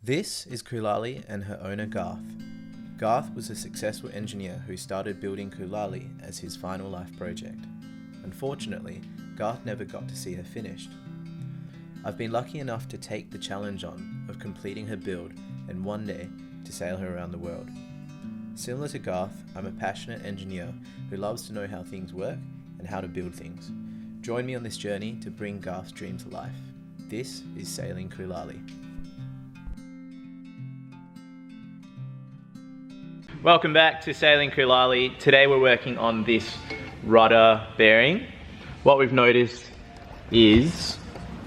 This is Kulali and her owner Garth. Garth was a successful engineer who started building Kulali as his final life project. Unfortunately, Garth never got to see her finished. I've been lucky enough to take the challenge on of completing her build and one day to sail her around the world. Similar to Garth, I'm a passionate engineer who loves to know how things work and how to build things. Join me on this journey to bring Garth's dream to life. This is Sailing Kulali. Welcome back to Sailing Kulali. Today we're working on this rudder bearing. What we've noticed is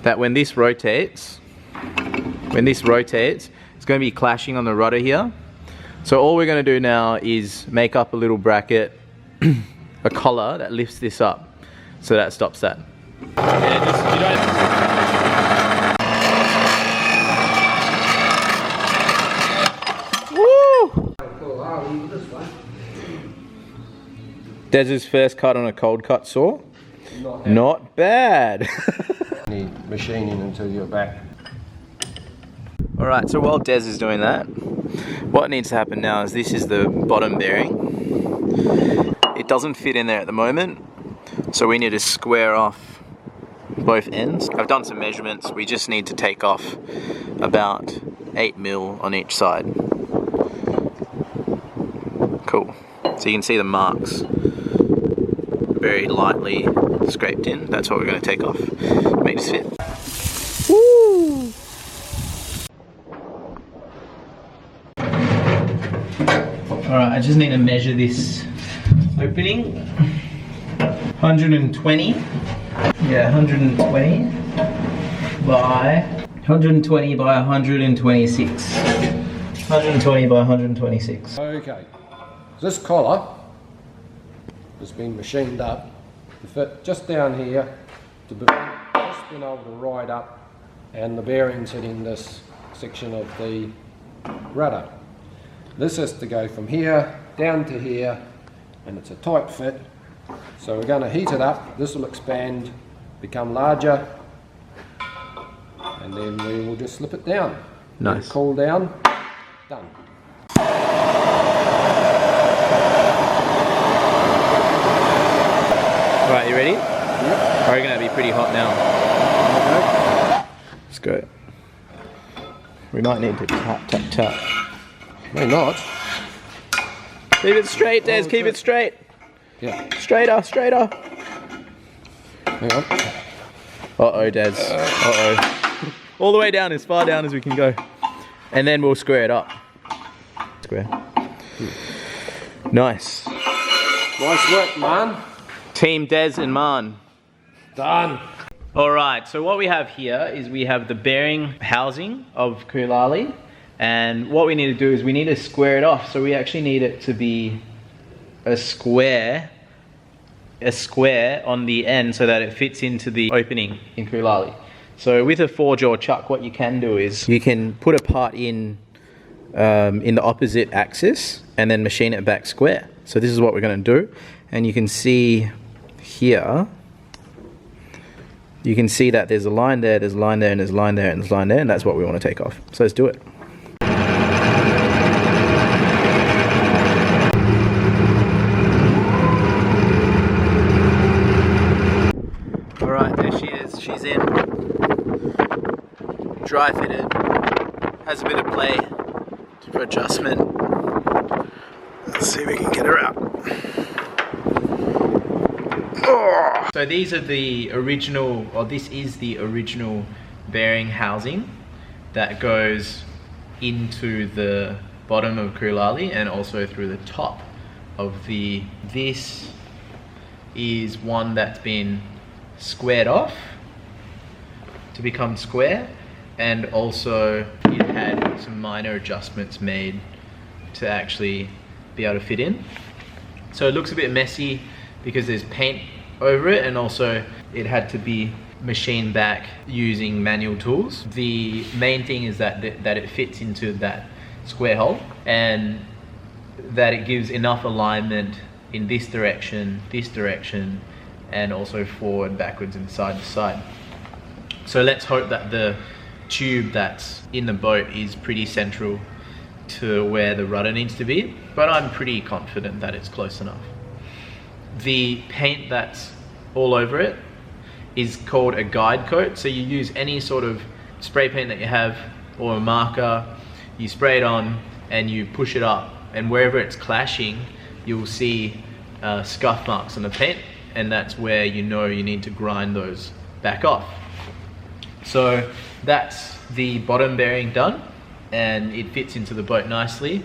that when this rotates, it's going to be clashing on the rudder here. So all we're going to do now is make up a little bracket, a collar that lifts this up, so that stops that. Des's first cut on a cold cut saw. Not bad. Need machining until you're back. Alright, so while Des is doing that, what needs to happen now is this is the bottom bearing. It doesn't fit in there at the moment, so we need to square off both ends. I've done some measurements. We just need to take off about 8 mil on each side. Cool. So you can see the marks very lightly scraped in. That's what we're going to take off to make this fit. Woo! Alright, I just need to measure this opening. 120. Yeah, 120 by 126. 120 by 126. Okay, this collar has been machined up to fit just down here to prevent this being able to ride up and the bearings hitting this section of the rudder. This has to go from here down to here, and it's a tight fit. So we're going to heat it up. This will expand, become larger, and then we will just slip it down. Nice. It'll cool down. Done. Right, you ready? Yep. I reckon that'd be pretty hot now. Okay. Let's go. We might need to tap, tap, tap. May not. Keep it straight, Des, keep it straight. Yeah. Straighter, straighter. Hang on. Uh-oh, Des. Uh-oh. All the way down, as far down as we can go. And then we'll square it up. Square. Nice. Nice work, man. Team Des and Man. Done. Alright, so what we have here is we have the bearing housing of Kulali. And what we need to do is we need to square it off. So we actually need it to be a square on the end so that it fits into the opening in Kulali. So with a 4-jaw chuck, what you can do is you can put a part in the opposite axis and then machine it back square. So this is what we're going to do. And you can see here, you can see that there's a line there, there's a line there, and there's a line there, and there's a line there, and that's what we want to take off. So let's do it. Alright, there she is. She's in. Dry fitted. Has a bit of play for adjustment. Let's see if we can get her out. Oh. So these are the original, or this is the original bearing housing that goes into the bottom of Kulali and also through the top of the... This is one that's been squared off to become square, and also it had some minor adjustments made to actually be able to fit in. So it looks a bit messy because there's paint over it, and also it had to be machined back using manual tools. The main thing is that it fits into that square hole, and that it gives enough alignment in this direction, and also forward, backwards, and side to side. So let's hope that the tube that's in the boat is pretty central to where the rudder needs to be, but I'm pretty confident that it's close enough. The paint that's all over it is called a guide coat. So you use any sort of spray paint that you have or a marker, you spray it on and you push it up, and wherever it's clashing you'll see scuff marks on the paint, and that's where you know you need to grind those back off. So that's the bottom bearing done, and it fits into the boat nicely.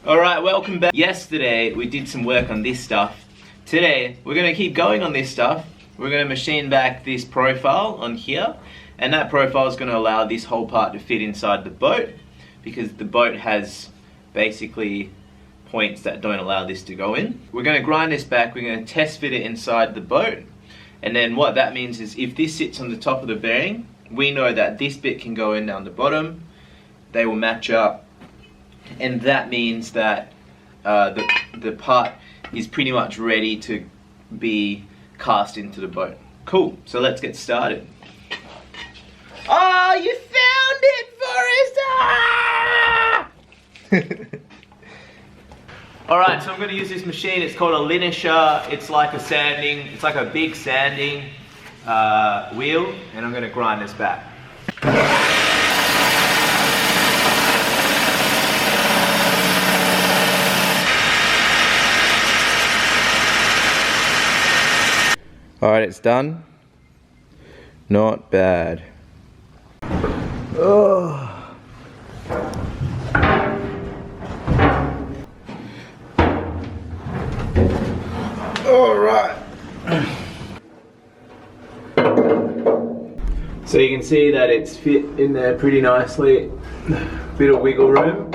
Alright, welcome back. Yesterday we did some work on this stuff. Today we're going to keep going on this stuff. We're going to machine back this profile on here, and that profile is going to allow this whole part to fit inside the boat, because the boat has basically points that don't allow this to go in. We're going to grind this back, we're going to test fit it inside the boat, and then what that means is if this sits on the top of the bearing, we know that this bit can go in down the bottom, they will match up, and that means that the part is pretty much ready to be cast into the boat. Cool, so let's get started. Oh, you found it, Forrest! Alright, so I'm going to use this machine. It's called a linisher. It's like a sanding, it's like a big sanding wheel, and I'm going to grind this back. Alright, it's done. Not bad. Oh. Alright. So you can see that it's fit in there pretty nicely. Bit of wiggle room,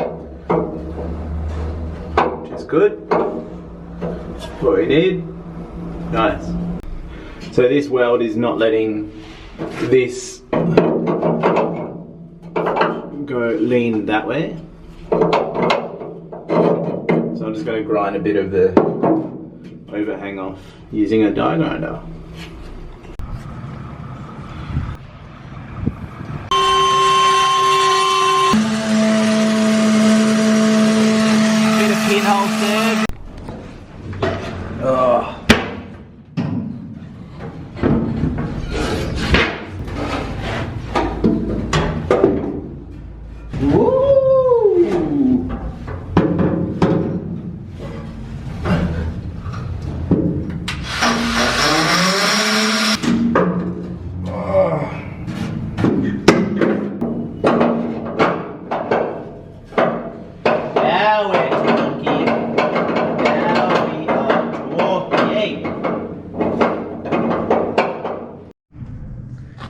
which is good. What we need. Nice. So this weld is not letting this go lean that way. So I'm just going to grind a bit of the overhang off using a die grinder. Bit of pinhole there. Oh.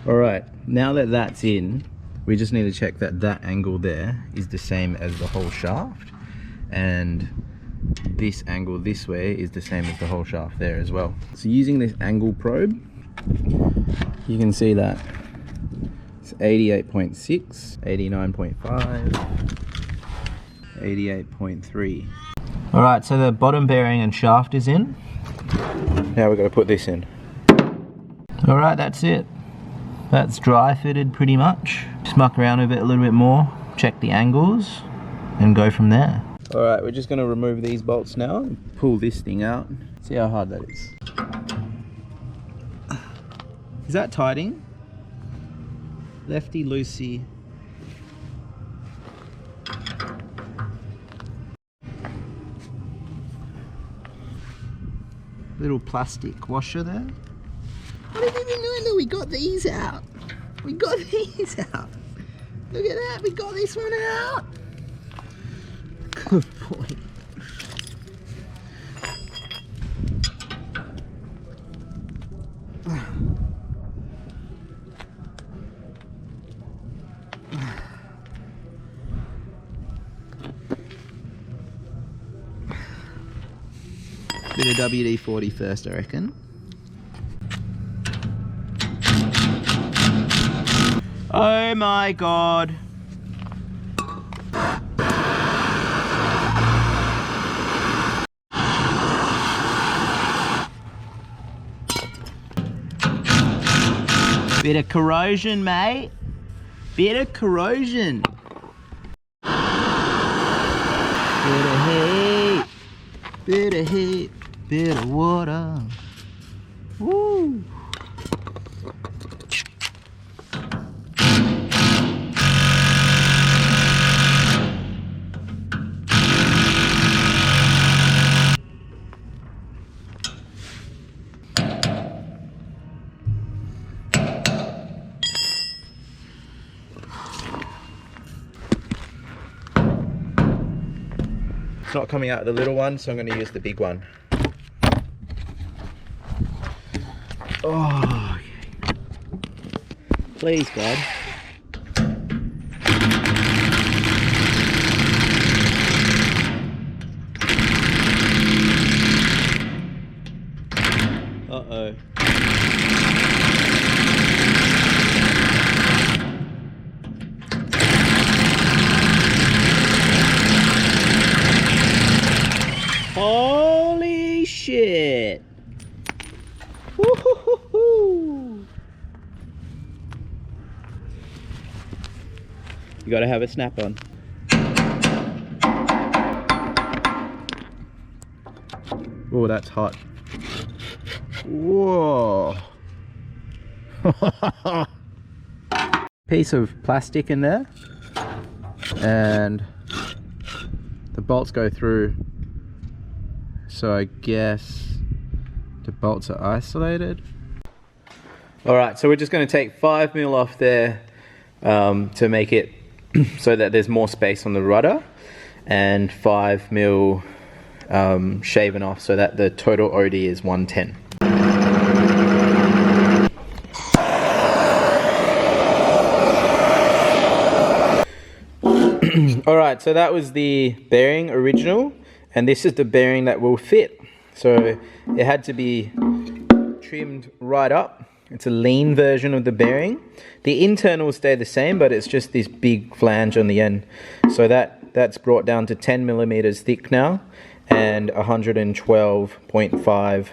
Alright, now that that's in, we just need to check that that angle there is the same as the whole shaft, and this angle this way is the same as the whole shaft there as well. So using this angle probe, you can see that it's 88.6, 89.5, 88.3. Alright, so the bottom bearing and shaft is in. Now we've got to put this in. Alright, that's it. That's dry fitted pretty much. Just muck around with it a little bit more, check the angles, and go from there. Alright, we're just going to remove these bolts now and pull this thing out. See how hard that is. Is that tightening? Lefty loosey. Little plastic washer there. I didn't even know that we got these out. We got these out. Look at that, we got this one out. Good boy. Bit of WD-40 first, I reckon. Oh my god. Bit of corrosion, mate. Bit of corrosion. Bit of heat. Bit of heat. Bit of water. Woo. It's not coming out of the little one, so I'm going to use the big one. Oh, okay. Please, God. Uh-oh. Holy shit! Woo-hoo-hoo-hoo. You gotta have a snap on. Oh, that's hot. Whoa! Piece of plastic in there, and the bolts go through. So I guess the bolts are isolated. Alright, so we're just going to take 5mm off there to make it so that there's more space on the rudder, and 5mm shaven off so that the total OD is 110. Alright, so that was the bearing original. And this is the bearing that will fit. So it had to be trimmed right up. It's a lean version of the bearing. The internal will stay the same, but it's just this big flange on the end. So that's brought down to 10mm thick now and 112.5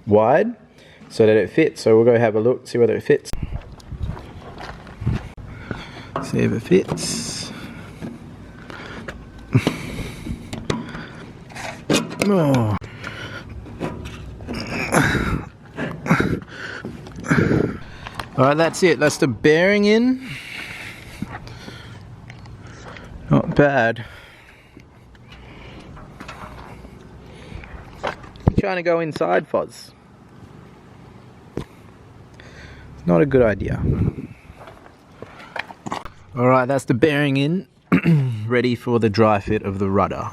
wide so that it fits. So we'll go have a look, see whether it fits. See if it fits. Oh. Alright, that's it. That's the bearing in. Not bad. You're trying to go inside, Foz. It's not a good idea. Alright, that's the bearing in. Ready for the dry fit of the rudder.